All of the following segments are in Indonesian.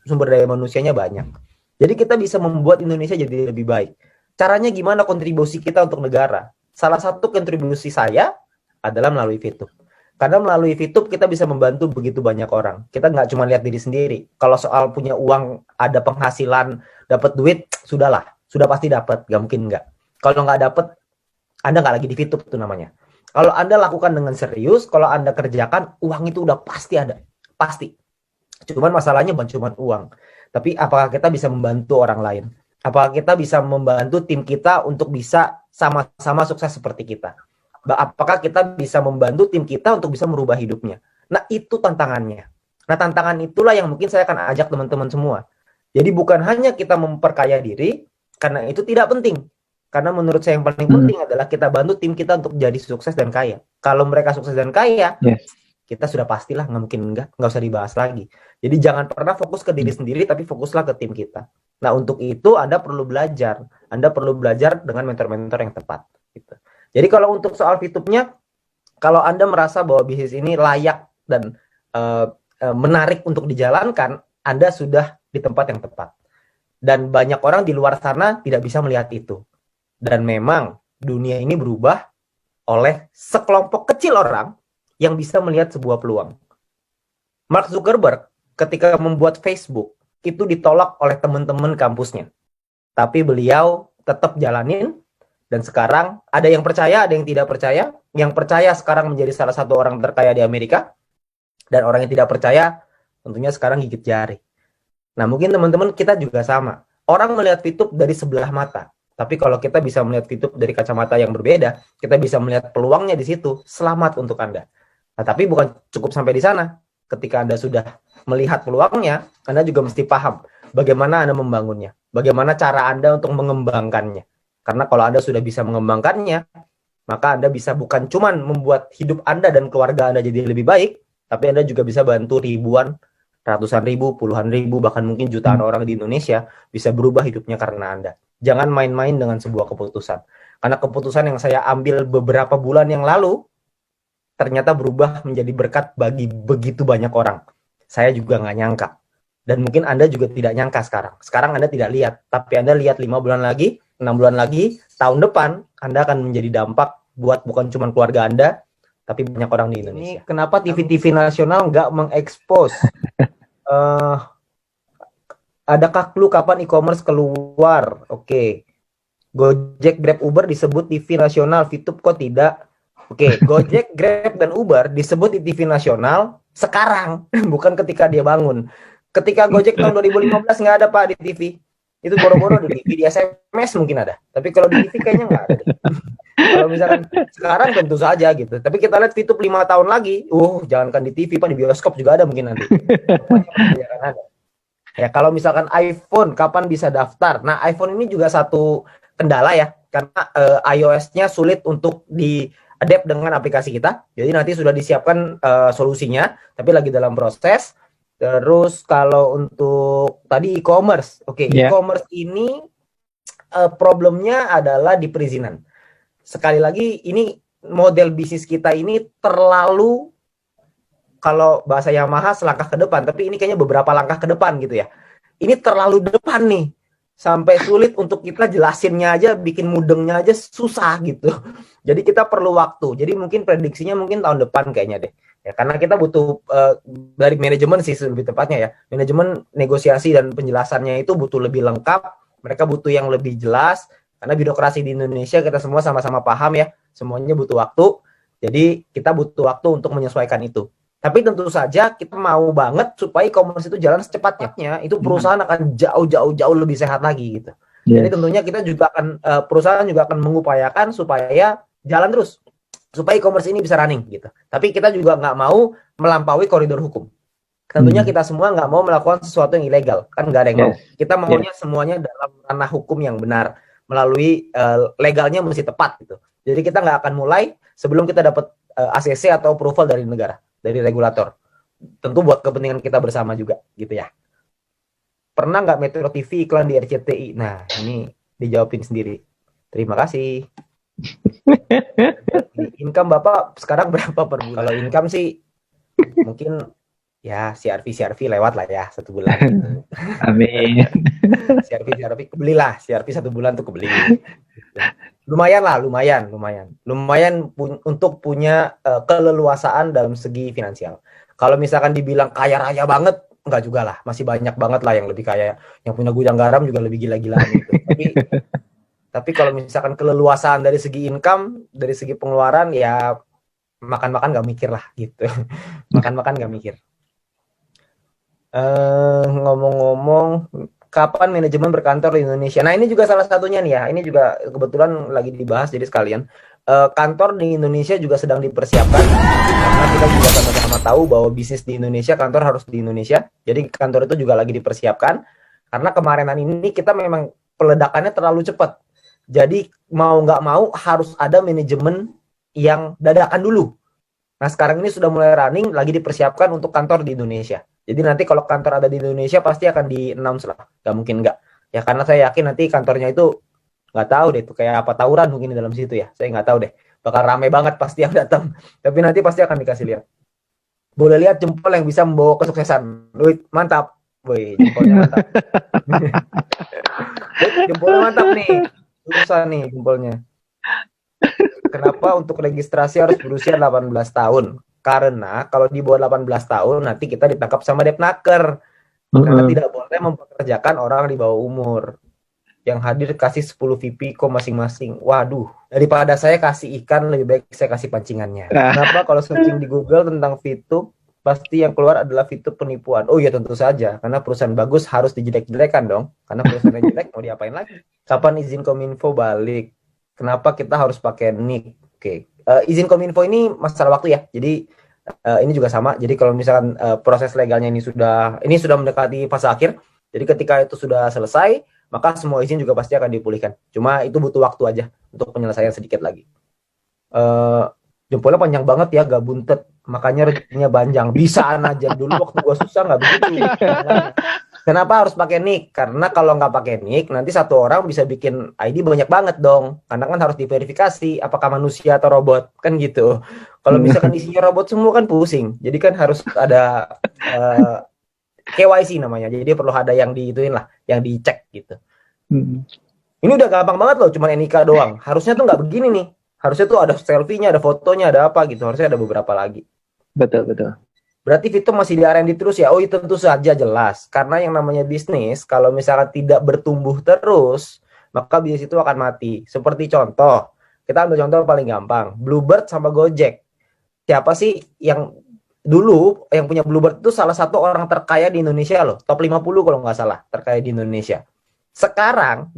sumber daya manusianya banyak. Jadi kita bisa membuat Indonesia jadi lebih baik. Caranya gimana kontribusi kita untuk negara? Salah satu kontribusi saya adalah melalui VTube. Karena melalui VTube kita bisa membantu begitu banyak orang. Kita nggak cuma lihat diri sendiri. Kalau soal punya uang, ada penghasilan, dapat duit, sudahlah. Sudah pasti dapat, nggak mungkin nggak. Kalau nggak dapat, Anda nggak lagi di VTube itu namanya. Kalau Anda lakukan dengan serius, kalau Anda kerjakan, uang itu udah pasti ada. Pasti. Cuman masalahnya bukan cuma uang. Tapi apakah kita bisa membantu orang lain? Apakah kita bisa membantu tim kita untuk bisa sama-sama sukses seperti kita? Apakah kita bisa membantu tim kita untuk bisa merubah hidupnya? Nah, itu tantangannya. Nah, tantangan itulah yang mungkin saya akan ajak teman-teman semua. Jadi bukan hanya kita memperkaya diri, karena itu tidak penting. Karena menurut saya yang paling penting adalah kita bantu tim kita untuk jadi sukses dan kaya. Kalau mereka sukses dan kaya, kita sudah pastilah nggak mungkin nggak usah dibahas lagi. Jadi jangan pernah fokus ke diri sendiri, tapi fokuslah ke tim kita. Nah, untuk itu Anda perlu belajar. Anda perlu belajar dengan mentor-mentor yang tepat. Gitu. Jadi kalau untuk soal VTube-nya, kalau Anda merasa bahwa bisnis ini layak dan menarik untuk dijalankan, Anda sudah di tempat yang tepat. Dan banyak orang di luar sana tidak bisa melihat itu. Dan memang dunia ini berubah oleh sekelompok kecil orang yang bisa melihat sebuah peluang. Mark Zuckerberg ketika membuat Facebook itu ditolak oleh teman-teman kampusnya. Tapi beliau tetap jalanin dan sekarang ada yang percaya, ada yang tidak percaya. Yang percaya sekarang menjadi salah satu orang terkaya di Amerika dan orang yang tidak percaya tentunya sekarang gigit jari. Nah, mungkin teman-teman kita juga sama. Orang melihat VTube dari sebelah mata. Tapi kalau kita bisa melihat VTube dari kacamata yang berbeda, kita bisa melihat peluangnya di situ. Selamat untuk Anda. Nah, tapi bukan cukup sampai di sana. Ketika Anda sudah melihat peluangnya, Anda juga mesti paham bagaimana Anda membangunnya. Bagaimana cara Anda untuk mengembangkannya. Karena kalau Anda sudah bisa mengembangkannya, maka Anda bisa bukan cuma membuat hidup Anda dan keluarga Anda jadi lebih baik, tapi Anda juga bisa bantu ribuan, ratusan ribu, puluhan ribu, bahkan mungkin jutaan orang di Indonesia bisa berubah hidupnya karena Anda. Jangan main-main dengan sebuah keputusan. Karena keputusan yang saya ambil beberapa bulan yang lalu, ternyata berubah menjadi berkat bagi begitu banyak orang. Saya juga nggak nyangka. Dan mungkin Anda juga tidak nyangka sekarang. Sekarang Anda tidak lihat. Tapi Anda lihat 5 bulan lagi, 6 bulan lagi, tahun depan, Anda akan menjadi dampak buat bukan cuma keluarga Anda, tapi banyak orang di Indonesia. Ini kenapa TV-TV nasional nggak mengekspos? Adakah clue kapan e-commerce keluar? Oke. Gojek, Grab, Uber disebut TV nasional, VTube kok tidak? Oke, Gojek, Grab, dan Uber disebut di TV nasional sekarang, bukan ketika dia bangun. Ketika Gojek tahun 2015 nggak ada Pak di TV. Itu boro-boro di TV, di SMS mungkin ada. Tapi kalau di TV kayaknya nggak ada. Kalau misalkan sekarang tentu saja gitu. Tapi kita lihat VTube 5 tahun lagi, jangankan di TV, Pak, di bioskop juga ada mungkin nanti. Ada. Ya, kalau misalkan iPhone, kapan bisa daftar? Nah, iPhone ini juga satu kendala ya, karena iOS-nya sulit untuk di-adapt dengan aplikasi kita. Jadi nanti sudah disiapkan solusinya, tapi lagi dalam proses. Terus kalau untuk tadi e-commerce, e-commerce ini problemnya adalah di perizinan. Sekali lagi, ini model bisnis kita ini terlalu, kalau bahasa Yamaha selangkah ke depan, tapi ini kayaknya beberapa langkah ke depan gitu ya. Ini terlalu depan nih. Sampai sulit untuk kita jelasinnya aja, bikin mudengnya aja susah gitu. Jadi kita perlu waktu. Jadi mungkin prediksinya mungkin tahun depan kayaknya deh. Ya, karena kita butuh dari manajemen sih lebih tepatnya ya. Manajemen negosiasi dan penjelasannya itu butuh lebih lengkap. Mereka butuh yang lebih jelas. Karena birokrasi di Indonesia kita semua sama-sama paham ya. Semuanya butuh waktu. Jadi kita butuh waktu untuk menyesuaikan itu. Tapi tentu saja kita mau banget supaya e-commerce itu jalan secepatnya. Itu perusahaan akan jauh lebih sehat lagi gitu. Jadi tentunya kita juga akan perusahaan juga akan mengupayakan supaya jalan terus, supaya e-commerce ini bisa running gitu. Tapi kita juga nggak mau melampaui koridor hukum. Tentunya kita semua nggak mau melakukan sesuatu yang ilegal, kan nggak ada yang mau. Kita maunya semuanya dalam ranah hukum yang benar, melalui legalnya mesti tepat gitu. Jadi kita nggak akan mulai sebelum kita dapat ACC atau approval dari negara, dari regulator. Tentu buat kepentingan kita bersama juga gitu ya. Pernah nggak Metro TV iklan di RCTI? Nah, ini dijawabin sendiri. Terima kasih. Income Bapak sekarang berapa per bulan? Kalau income sih mungkin Ya, CRV lewat lah ya 1 bulan gitu. Amin. CRV kebelilah, CRV 1 bulan tuh kebeli. Gitu. Lumayan lah, lumayan untuk punya keleluasaan dalam segi finansial. Kalau misalkan dibilang kaya raya banget, enggak juga lah, masih banyak banget lah yang lebih kaya, yang punya gudang garam juga lebih gila-gilaan gitu. Tapi kalau misalkan keleluasaan dari segi income, dari segi pengeluaran, ya makan-makan nggak mikir lah gitu. Makan-makan nggak mikir. Ngomong-ngomong, kapan manajemen berkantor di Indonesia? Nah, ini juga salah satunya nih ya. Ini juga kebetulan lagi dibahas, jadi sekalian. Kantor di Indonesia juga sedang dipersiapkan karena kita juga sama-sama tahu bahwa bisnis di Indonesia, kantor harus di Indonesia. Jadi kantor itu juga lagi dipersiapkan karena kemarinan ini kita memang peledakannya terlalu cepat. Jadi mau nggak mau harus ada manajemen yang dadakan dulu. Nah, sekarang ini sudah mulai running, lagi dipersiapkan untuk kantor di Indonesia. Jadi nanti kalau kantor ada di Indonesia pasti akan di-announce lah. Gak mungkin nggak. Ya karena saya yakin nanti kantornya itu nggak tahu deh itu kayak apa, tawuran mungkin di dalam situ ya. Saya nggak tahu deh. Bakal rame banget pasti yang datang. Tapi nanti pasti akan dikasih lihat. Boleh lihat jempol yang bisa membawa kesuksesan. Wih, mantap. Wih, jempolnya mantap. Jempolnya mantap nih. Susah nih jempolnya. Kenapa untuk registrasi harus berusia 18 tahun? Karena kalau di bawah 18 tahun nanti kita ditangkap sama Depnaker. Karena tidak boleh mempekerjakan orang di bawah umur. Yang hadir kasih 10 VP kok masing-masing. Waduh, daripada saya kasih ikan lebih baik saya kasih pancingannya. Kenapa kalau searching di Google tentang VTube pasti yang keluar adalah VTube penipuan? Oh iya tentu saja, karena perusahaan bagus harus dijelek-jelekan dong. Karena perusahaan yang jelek mau diapain lagi? Kapan izin Kominfo balik? Kenapa kita harus pakai NIK? Oke, izin Kominfo ini masalah waktu ya. Jadi ini juga sama. Jadi kalau misalkan proses legalnya ini sudah mendekati fase akhir. Jadi ketika itu sudah selesai, maka semua izin juga pasti akan dipulihkan. Cuma itu butuh waktu aja untuk penyelesaian sedikit lagi. Jempolnya panjang banget ya, gak buntet. Makanya rezekinya panjang. Bisaan aja dulu waktu gua susah nggak begitu. Kenapa harus pakai nick? Karena kalau nggak pakai nick, nanti satu orang bisa bikin ID banyak banget dong. Karena kan harus diverifikasi apakah manusia atau robot, kan gitu. Kalau misalkan isinya robot semua kan pusing. Jadi kan harus ada KYC namanya. Jadi perlu ada yang diituin lah, yang dicek gitu. Ini udah gampang banget loh, cuma NIK doang. Harusnya tuh nggak begini nih. Harusnya tuh ada selfie-nya, ada fotonya, ada apa gitu. Harusnya ada beberapa lagi. Betul, betul. Berarti Vito masih di R&D terus ya? Oh, itu tentu saja jelas. Karena yang namanya bisnis, kalau misalkan tidak bertumbuh terus, maka bisnis itu akan mati. Seperti contoh, kita ambil contoh paling gampang. Bluebird sama Gojek. Siapa sih yang dulu yang punya Bluebird itu salah satu orang terkaya di Indonesia loh. Top 50 kalau nggak salah, terkaya di Indonesia. Sekarang,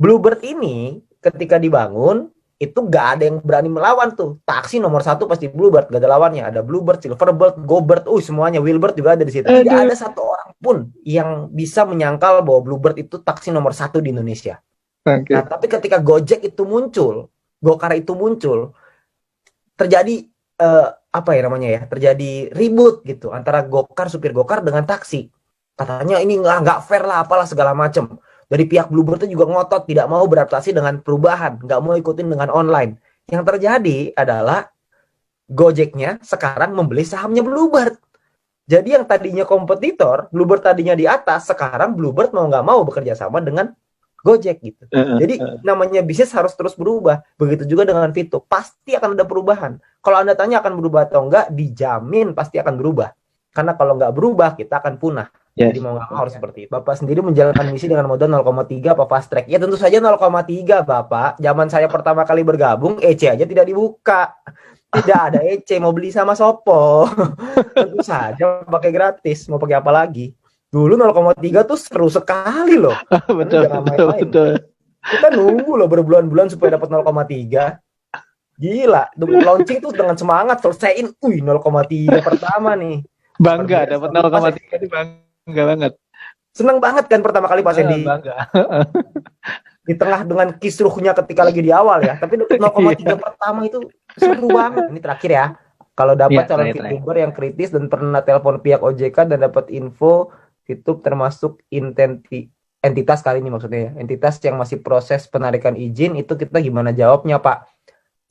Bluebird ini ketika dibangun, itu gak ada yang berani melawan tuh. Taksi nomor 1 pasti Bluebird, gak ada lawannya. Ada Bluebird, Silverbird, GoBird, semuanya. Wheelbird juga ada di situ. Tidak ada satu orang pun yang bisa menyangkal bahwa Bluebird itu taksi nomor 1 di Indonesia. Nah, tapi ketika Gojek itu muncul, Gokar itu muncul, terjadi apa ya namanya ya? Terjadi ribut gitu antara Gokar, supir Gokar dengan taksi. Katanya ini nggak fair lah, apalah segala macam. Dari pihak Bluebird itu juga ngotot, tidak mau beradaptasi dengan perubahan, nggak mau ikutin dengan online. Yang terjadi adalah Gojeknya sekarang membeli sahamnya Bluebird. Jadi yang tadinya kompetitor, Bluebird tadinya di atas, sekarang Bluebird mau nggak mau bekerja sama dengan Gojek gitu. Jadi namanya bisnis harus terus berubah. Begitu juga dengan Vito, pasti akan ada perubahan. Kalau Anda tanya akan berubah atau enggak, dijamin pasti akan berubah. Karena kalau nggak berubah, kita akan punah. Yes. Jadi mau nggak mau harus seperti itu. Bapak sendiri menjalankan misi dengan modal 0,3 apa fast track? Ya tentu saja 0,3 Bapak. Zaman saya pertama kali bergabung, EC aja tidak dibuka. Tidak ada EC, mau beli sama Sopo. Tentu saja pakai gratis, mau pakai apa lagi? Dulu 0,3 tuh seru sekali loh. Betul, betul. Kita nunggu loh berbulan-bulan supaya dapat 0,3. Gila, launching tuh dengan semangat selesaiin, 0,3 pertama nih. Bangga dapat 0,3 itu bangga banget. Seneng banget kan pertama kali Pak Sandy. Bangga. Di tengah dengan kisruhnya ketika lagi di awal ya. Tapi 0,3 pertama itu seru banget. Ini terakhir ya. Kalau dapat calon VTuber yang kritis dan pernah telepon pihak OJK dan dapat info VTube termasuk entitas kali ini maksudnya ya. Entitas yang masih proses penarikan izin, itu kita gimana jawabnya Pak?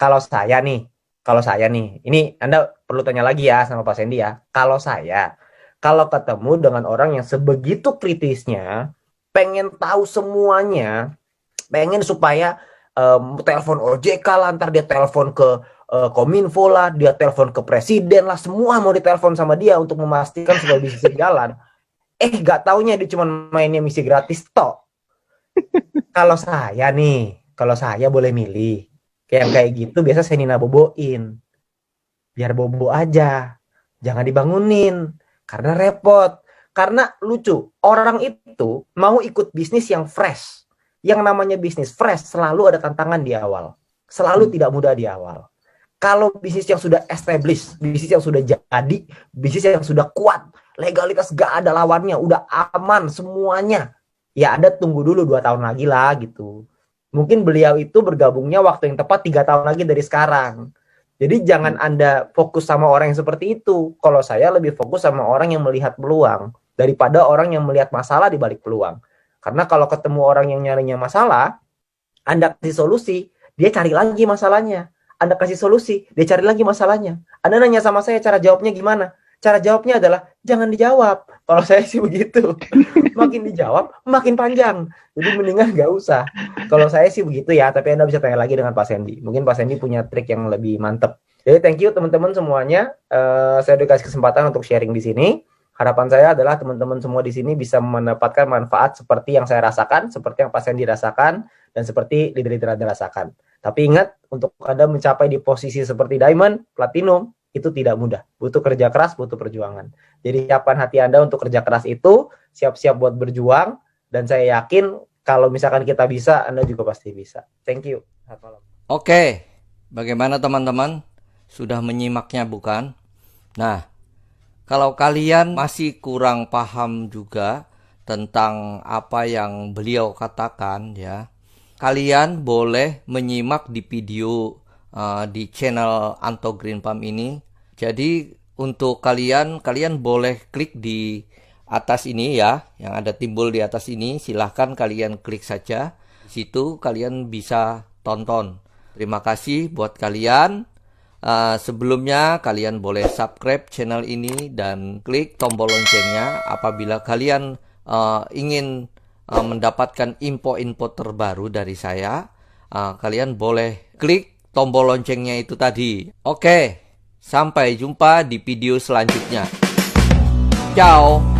Kalau saya nih, ini Anda perlu tanya lagi ya sama Pak Sandy ya. Kalau saya Kalau ketemu dengan orang yang sebegitu kritisnya, pengen tahu semuanya, pengen supaya telepon OJK lah, ntar dia telepon ke Kominfo lah, dia telepon ke presiden lah, semua mau ditelepon sama dia untuk memastikan supaya bisnis jalan. Gak taunya dia cuma mainnya misi gratis toh. Kalau saya boleh milih, kayak gitu biasa saya Nina boboin. Biar bobo aja, jangan dibangunin, karena repot. Karena lucu, orang itu mau ikut bisnis yang fresh. Yang namanya bisnis fresh selalu ada tantangan di awal. Selalu tidak mudah di awal. Kalau bisnis yang sudah established, bisnis yang sudah jadi, bisnis yang sudah kuat, legalitas gak ada lawannya, udah aman semuanya, ya Anda tunggu dulu 2 tahun lagi lah gitu. Mungkin beliau itu bergabungnya waktu yang tepat 3 tahun lagi dari sekarang. Jadi jangan Anda fokus sama orang yang seperti itu. Kalau saya lebih fokus sama orang yang melihat peluang daripada orang yang melihat masalah di balik peluang. Karena kalau ketemu orang yang nyarinya masalah, Anda kasih solusi, dia cari lagi masalahnya. Anda kasih solusi, dia cari lagi masalahnya. Anda nanya sama saya cara jawabnya gimana? Cara jawabnya adalah jangan dijawab. Kalau saya sih begitu. Makin dijawab, makin panjang. Jadi mendingan nggak usah. Kalau saya sih begitu ya, tapi Anda bisa tanya lagi dengan Pak Sandy. Mungkin Pak Sandy punya trik yang lebih mantep. Jadi thank you teman-teman semuanya. Saya udah kasih kesempatan untuk sharing di sini. Harapan saya adalah teman-teman semua di sini bisa mendapatkan manfaat seperti yang saya rasakan, seperti yang Pak Sandy rasakan, dan seperti leader-leader Anda rasakan. Tapi ingat, untuk Anda mencapai di posisi seperti Diamond, Platinum, itu tidak mudah. Butuh kerja keras, butuh perjuangan. Jadi siapkan hati Anda untuk kerja keras itu, siap-siap buat berjuang, dan saya yakin kalau misalkan kita bisa, Anda juga pasti bisa. Thank you. Oke, bagaimana teman-teman? Sudah menyimaknya bukan? Nah, kalau kalian masih kurang paham juga tentang apa yang beliau katakan ya, kalian boleh menyimak di video di channel Anto Green Palm ini. Jadi untuk kalian boleh klik di atas ini ya, yang ada timbul di atas ini. Silahkan kalian klik saja. Di situ kalian bisa tonton. Terima kasih buat kalian. Sebelumnya kalian boleh subscribe channel ini dan klik tombol loncengnya apabila kalian ingin mendapatkan info-info terbaru dari saya. Kalian boleh klik tombol loncengnya itu tadi. Oke, sampai jumpa di video selanjutnya. Ciao.